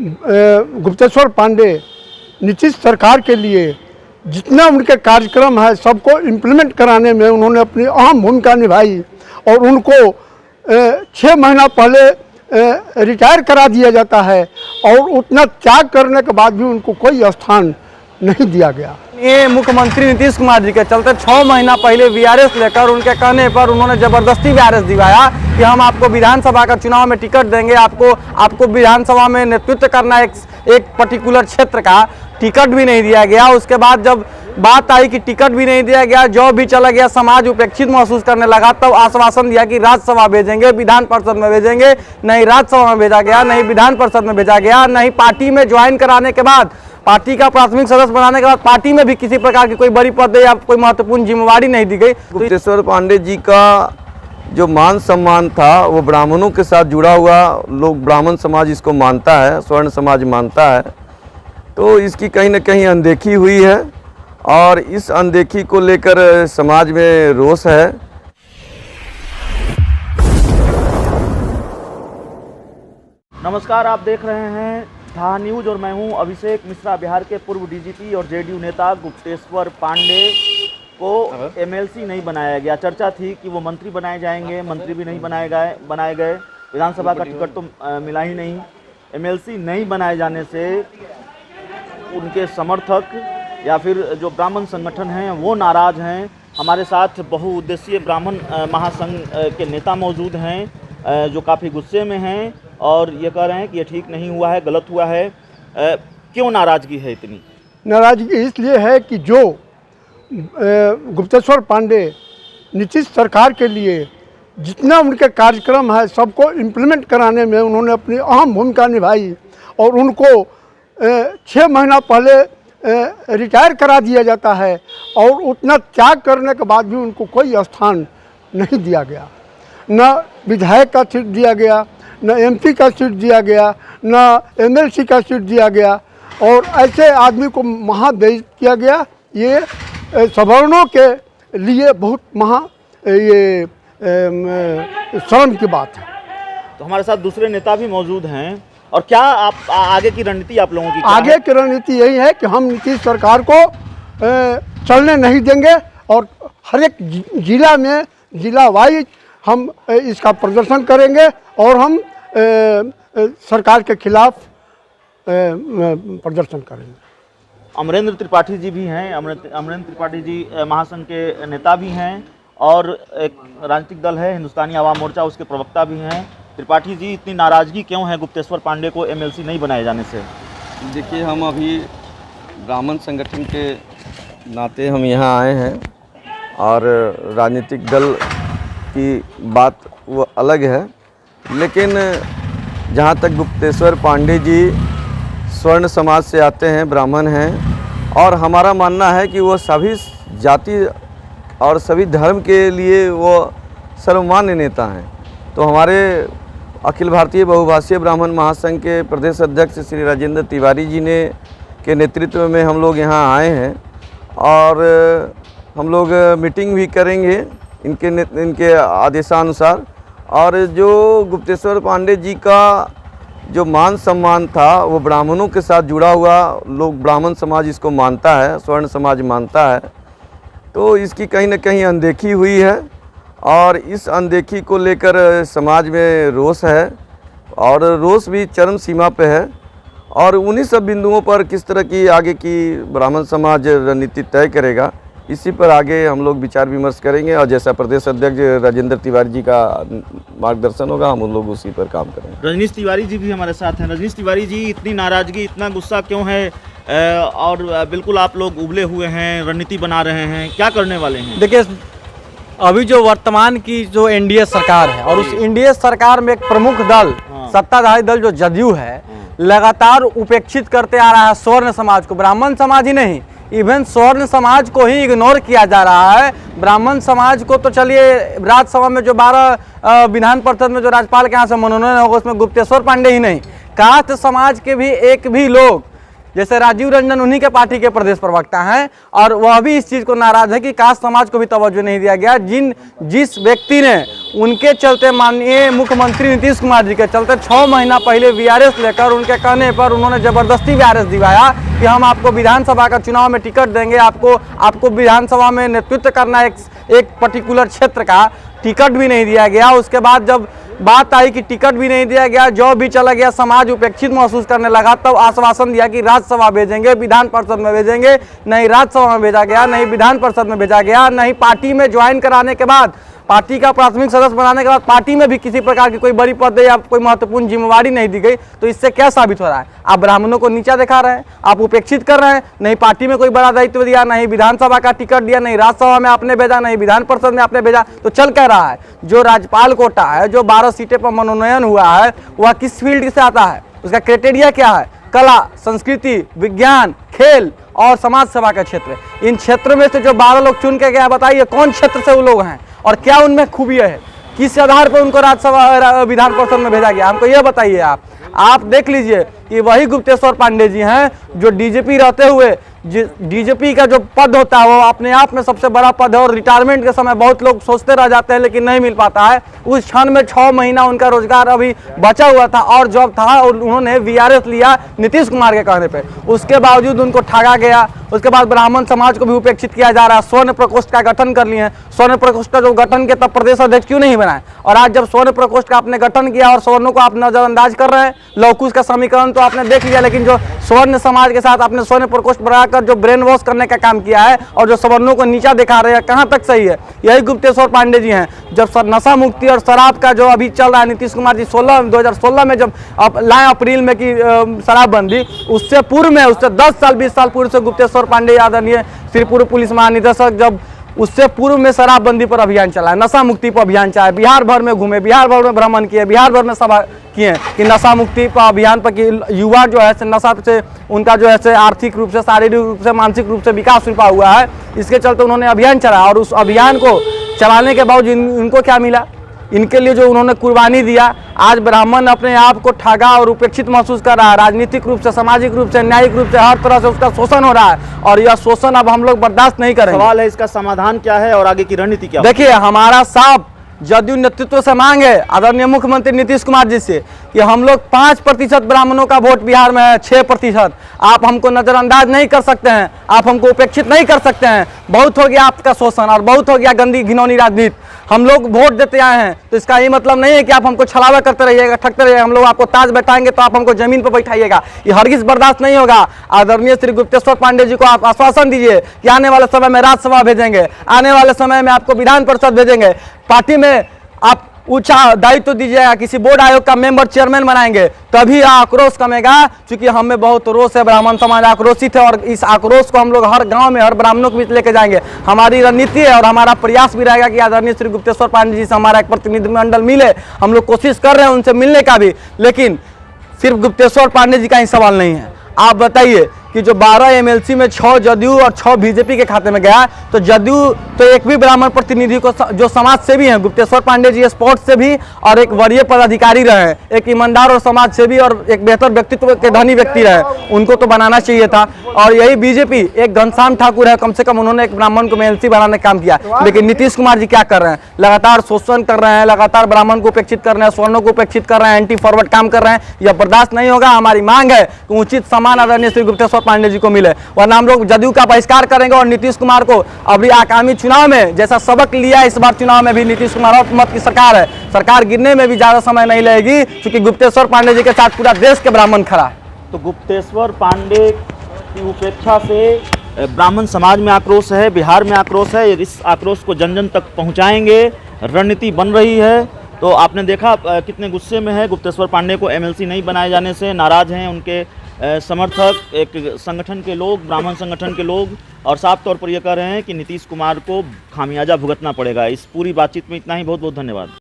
गुप्तेश्वर पांडे नीतीश सरकार के लिए जितना उनके कार्यक्रम है सबको इम्प्लीमेंट कराने में उन्होंने अपनी अहम भूमिका निभाई और उनको 6 महीना पहले रिटायर करा दिया जाता है और उतना त्याग करने के बाद भी उनको कोई स्थान नहीं दिया गया। ये मुख्यमंत्री नीतीश कुमार जी के चलते 6 महीना पहले वीआरएस लेकर उनके कहने पर उन्होंने जबरदस्ती वीआरएस दिवाया कि हम आपको विधानसभा का चुनाव में टिकट देंगे, आपको विधानसभा में नेतृत्व करना एक पर्टिकुलर क्षेत्र का टिकट भी नहीं दिया गया। उसके बाद जब बात आई कि टिकट भी नहीं दिया गया, जो भी चला गया, समाज उपेक्षित महसूस करने लगा, तब आश्वासन दिया कि राज्यसभा भेजेंगे, विधान परिषद में भेजेंगे। नहीं राज्यसभा में भेजा गया, नहीं विधान परिषद में भेजा गया, नहीं पार्टी में ज्वाइन कराने के बाद, पार्टी का प्राथमिक सदस्य बनाने के बाद पार्टी में भी किसी प्रकार की कोई बड़ी पद या कोई महत्वपूर्ण जिम्मेवारी नहीं दी गई। गुप्तेश्वर पांडे जी का जो मान सम्मान था वो ब्राह्मणों के साथ जुड़ा हुआ, लोग ब्राह्मण समाज इसको मानता है, स्वर्ण समाज मानता है, तो इसकी कहीं ना कहीं अनदेखी हुई है और इस अनदेखी को लेकर समाज में रोष है। नमस्कार, आप देख रहे हैं था न्यूज और मैं हूं अभिषेक मिश्रा। बिहार के पूर्व डीजीपी और जेडीयू नेता गुप्तेश्वर पांडे को एमएलसी नहीं बनाया गया। चर्चा थी कि वो मंत्री बनाए जाएंगे, मंत्री भी नहीं बनाए गए। विधानसभा का टिकट तो मिला ही नहीं। एमएलसी नहीं बनाए जाने से उनके समर्थक या फिर जो ब्राह्मण संगठन हैं वो नाराज़ हैं। हमारे साथ बहुउद्देशीय ब्राह्मण महासंघ के नेता मौजूद हैं जो काफ़ी गुस्से में हैं और ये कह रहे हैं कि ये ठीक नहीं हुआ है, गलत हुआ है। क्यों नाराज़गी है इतनी? नाराज़गी इसलिए है कि जो गुप्तेश्वर पांडे नीतीश सरकार के लिए जितना उनके कार्यक्रम है सबको इम्प्लीमेंट कराने में उन्होंने अपनी अहम भूमिका निभाई और उनको 6 महीना पहले रिटायर करा दिया जाता है और उतना त्याग करने के बाद भी उनको कोई स्थान नहीं दिया गया। न विधायक का सीट दिया गया, न एमपी का सीट दिया गया, न एमएलसी का सीट दिया गया और ऐसे आदमी को महादयित किया गया। ये सवर्णों के लिए बहुत ये शर्म की बात है। तो हमारे साथ दूसरे नेता भी मौजूद हैं। और क्या आप आगे की रणनीति आप लोगों की? आगे की रणनीति यही है कि हम नीतीश सरकार को चलने नहीं देंगे और हर एक जिला में जिला वाइज हम इसका प्रदर्शन करेंगे और हम सरकार के खिलाफ प्रदर्शन करेंगे। अमरेंद्र त्रिपाठी जी भी हैं। अमरेंद्र त्रिपाठी जी महासंघ के नेता भी हैं और एक राजनीतिक दल है हिंदुस्तानी आवाम मोर्चा, उसके प्रवक्ता भी हैं। त्रिपाठी जी, इतनी नाराज़गी क्यों है गुप्तेश्वर पांडे को एमएलसी नहीं बनाए जाने से? देखिए, हम अभी ब्राह्मण संगठन के नाते हम यहाँ आए हैं और राजनीतिक दल की बात वो अलग है, लेकिन जहाँ तक गुप्तेश्वर पांडे जी स्वर्ण समाज से आते हैं, ब्राह्मण हैं और हमारा मानना है कि वो सभी जाति और सभी धर्म के लिए वो सर्वमान्य नेता हैं। तो हमारे अखिल भारतीय बहुभाषीय ब्राह्मण महासंघ के प्रदेश अध्यक्ष श्री राजेंद्र तिवारी जी के नेतृत्व में हम लोग यहाँ आए हैं और हम लोग मीटिंग भी करेंगे इनके आदेशानुसार। और जो गुप्तेश्वर पांडे जी का जो मान सम्मान था वो ब्राह्मणों के साथ जुड़ा हुआ, लोग ब्राह्मण समाज इसको मानता है, स्वर्ण समाज मानता है, तो इसकी कहीं ना कहीं अनदेखी हुई है और इस अनदेखी को लेकर समाज में रोष है और रोष भी चरम सीमा पे है। और उन्हीं सब बिंदुओं पर किस तरह की आगे की ब्राह्मण समाज रणनीति तय करेगा, इसी पर आगे हम लोग विचार विमर्श करेंगे और जैसा प्रदेश अध्यक्ष राजेंद्र तिवारी जी का मार्गदर्शन होगा हम लोग उसी पर काम करेंगे। रजनीश तिवारी जी भी हमारे साथ हैं। रजनीश तिवारी जी, इतनी नाराज़गी, इतना गुस्सा क्यों है? और बिल्कुल आप लोग उबले हुए हैं, रणनीति बना रहे हैं, क्या करने वाले हैं? देखिए, अभी जो वर्तमान की जो एनडीए सरकार है और उस एनडीए सरकार में एक प्रमुख दल, सत्ताधारी दल जो जदयू है, लगातार उपेक्षित करते आ रहा है स्वर्ण समाज को। ब्राह्मण समाज ही नहीं, इवन स्वर्ण समाज को ही इग्नोर किया जा रहा है। ब्राह्मण समाज को तो चलिए, राज्यसभा में जो 12 विधान परिषद में जो राज्यपाल के यहाँ से मनोनयन होगा उसमें गुप्तेश्वर पांडे ही नहीं, कास्ट समाज के भी एक भी लोग जैसे राजीव रंजन उन्हीं के पार्टी के प्रदेश प्रवक्ता हैं और वह भी इस चीज़ को नाराज है कि काश समाज को भी तवज्जो नहीं दिया गया। जिस व्यक्ति ने उनके चलते माननीय मुख्यमंत्री नीतीश कुमार जी के चलते 6 महीना पहले वीआरएस लेकर उनके कहने पर उन्होंने जबरदस्ती वीआरएस दिवाया कि हम आपको विधानसभा का चुनाव में टिकट देंगे, आपको विधानसभा में नेतृत्व करना, एक पर्टिकुलर क्षेत्र का टिकट भी नहीं दिया गया। उसके बाद जब बात आई कि टिकट भी नहीं दिया गया, जॉब भी चला गया, समाज उपेक्षित महसूस करने लगा, तब आश्वासन दिया कि राज्यसभा भेजेंगे, विधान परिषद में भेजेंगे। नहीं राज्यसभा में भेजा गया, नहीं विधान परिषद में भेजा गया, नहीं पार्टी में ज्वाइन कराने के बाद, पार्टी का प्राथमिक सदस्य बनाने के बाद पार्टी में भी किसी प्रकार की कोई बड़ी पद या कोई महत्वपूर्ण जिम्मेवारी नहीं दी गई। तो इससे क्या साबित हो रहा है? आप ब्राह्मणों को नीचा दिखा रहे हैं, आप उपेक्षित कर रहे हैं। नहीं पार्टी में कोई बड़ा दायित्व दिया, नहीं विधानसभा का टिकट दिया, नहीं राज्यसभा में आपने भेजा, नहीं विधान परिषद में आपने भेजा। तो चल क्या रहा है? जो राज्यपाल कोटा है, जो 12 सीटें पर मनोनयन हुआ है, वह किस फील्ड से आता है? उसका क्राइटेरिया क्या है? कला, संस्कृति, विज्ञान, खेल और समाज सेवा का क्षेत्र। इन क्षेत्र में से जो 12 लोग चुन के गया, बताइए कौन क्षेत्र से वो लोग हैं और क्या उनमें खूबियाँ है? किस आधार पर उनको राज्यसभा विधान परिषद में भेजा गया? हमको ये बताइए। आप देख लीजिए कि वही गुप्तेश्वर पांडे जी हैं जो डीजीपी रहते हुए, डीजीपी का जो पद होता है वो अपने आप में सबसे बड़ा पद है और रिटायरमेंट के समय बहुत लोग सोचते रह जाते हैं लेकिन नहीं मिल पाता है। उस क्षण में 6 महीना उनका रोजगार अभी बचा हुआ था और जॉब था और उन्होंने वीआरएस लिया नीतीश कुमार के कहने पे। उसके बावजूद उनको ठगा गया। उसके बाद ब्राह्मण समाज को भी उपेक्षित किया जा रहा है। स्वर्ण प्रकोष्ठ का गठन कर लिए हैं। स्वर्ण प्रकोष्ठ का जो गठन किया तब प्रदेश अध्यक्ष क्यों नहीं बनाए? और आज जब स्वर्ण प्रकोष्ठ का आपने गठन किया और सवर्णों को आप नजरअंदाज कर रहे हैं, लौकुश का समीकरण तो आपने देख लिया, लेकिन जो स्वर्ण समाज के साथ आपने स्वर्ण प्रकोष्ठ बनाकर जो ब्रेन वॉश करने का काम किया है और जो सवर्णों को नीचा दिखा रहे हैं, कहां तक सही है? यही गुप्तेश्वर पांडे जी हैं। जब नशा मुक्ति और शराब का जो अभी चल रहा है, नीतीश कुमार जी 2016 में जब लाए अप्रैल में की शराबबंदी, उससे पूर्व में, उससे 10 साल 20 साल पूर्व से गुप्तेश्वर पांडे आदरणीय श्री पूर्व पुलिस महानिदेशक, जब उससे पूर्व में शराबबंदी पर अभियान चला है, नशा मुक्ति पर अभियान चला है। बिहार भर में घूमे, बिहार भर में भ्रमण किए, बिहार भर में सभा किए कि नशा मुक्ति पर अभियान पर कि युवा जो है नशा से उनका जो है आर्थिक रूप से, शारीरिक रूप से, मानसिक रूप से विकास रुका हुआ है। इसके चलते उन्होंने अभियान चलाया और उस अभियान को चलाने के बावजूद इनको क्या मिला? इनके लिए जो उन्होंने कुर्बानी दिया, आज ब्राह्मण अपने आप को ठगा और उपेक्षित महसूस कर रहा है। राजनीतिक रूप से, सामाजिक रूप से, न्यायिक रूप से हर तरह से उसका शोषण हो रहा है और यह शोषण अब हम लोग बर्दाश्त नहीं करेंगे। सवाल है इसका समाधान क्या है और आगे की रणनीति क्या? देखिए, हमारा साफ जदयू नेतृत्व से मांग है आदरणीय मुख्यमंत्री नीतीश कुमार जी से कि हम लोग 5% ब्राह्मणों का वोट बिहार में है, 6%। आप हमको नजरअंदाज नहीं कर सकते हैं, आप हमको उपेक्षित नहीं कर सकते हैं। बहुत हो गया आपका शोषण और बहुत हो गया गंदी घिनौनी राजनीति। हम लोग वोट देते आए हैं तो इसका ये मतलब नहीं है कि आप हमको छलावा करते रहिएगा, ठगते रहिएगा। हम लोग आपको ताज बैठाएंगे तो आप हमको जमीन पर बैठाइएगा, ये हरगिज बर्दाश्त नहीं होगा। आदरणीय श्री गुप्तेश्वर पांडे जी को आप आश्वासन दीजिए कि आने वाले समय में राज्यसभा भेजेंगे, आने वाले समय में आपको विधान परिषद भेजेंगे, पार्टी में आप ऊंचा दायित्व दीजिएगा, किसी बोर्ड आयोग का मेंबर चेयरमैन बनाएंगे, तभी आक्रोश कमेगा। क्योंकि हमें बहुत रोष है, ब्राह्मण समाज आक्रोशित है और इस आक्रोश को हम लोग हर गांव में, हर ब्राह्मणों के बीच लेके जाएंगे। हमारी रणनीति है और हमारा प्रयास भी रहेगा कि आदरणीय श्री गुप्तेश्वर पांडे जी से हमारा एक प्रतिनिधिमंडल मिले। हम लोग कोशिश कर रहे हैं उनसे मिलने का भी, लेकिन सिर्फ गुप्तेश्वर पांडे जी का ही सवाल नहीं है। आप बताइए कि जो 12 एमएलसी में 6 जदयू और 6 बीजेपी के खाते में गया, तो जदयू तो एक भी ब्राह्मण प्रतिनिधि को जो समाज सेवी हैं, गुप्तेश्वर पांडे जी स्पोर्ट्स से भी और एक वरीय पदाधिकारी रहे हैं, एक ईमानदार और समाज सेवी और एक बेहतर व्यक्तित्व के धनी व्यक्ति रहे, उनको तो बनाना चाहिए था। और यही बीजेपी, एक घनश्याम ठाकुर है, कम से कम उन्होंने एक ब्राह्मण को एमएलसी बनाने का काम किया। लेकिन नीतीश कुमार जी क्या कर रहे हैं? लगातार शोषण कर रहे हैं, लगातार ब्राह्मण को उपेक्षित कर रहे हैं, स्वर्णों को उपेक्षित कर रहे हैं, एंटी फॉरवर्ड काम कर रहे हैं। यह बर्दाश्त नहीं होगा। हमारी मांग है कि उचित सम्मान आदरणीय श्री गुप्तेश्वर पांडे जी को मिले, वरना हम लोग जदयू का बहिष्कार करेंगे और नीतीश कुमार को अभी आगामी चुनाव में जैसा सबक लिया, इस बार चुनाव में भी नीतीश कुमार और मत की सरकार है, सरकार गिरने में भी ज्यादा समय नहीं लगेगी, क्योंकि गुप्तेश्वर पांडे जी के साथ पूरा देश के ब्राह्मण खड़ा है। तो गुप्तेश्वर पांडे की उपेक्षा से ब्राह्मण समाज में आक्रोश है, बिहार में आक्रोश है। इस आक्रोश को जन जन तक पहुंचाएंगे, रणनीति बन रही है। तो आपने देखा कितने गुस्से में है, गुप्तेश्वर पांडे को एमएलसी नहीं बनाए जाने से नाराज हैं उनके समर्थक, एक संगठन के लोग, ब्राह्मण संगठन के लोग, और साफ तौर पर यह कह रहे हैं कि नीतीश कुमार को खामियाजा भुगतना पड़ेगा। इस पूरी बातचीत में इतना ही। बहुत बहुत धन्यवाद।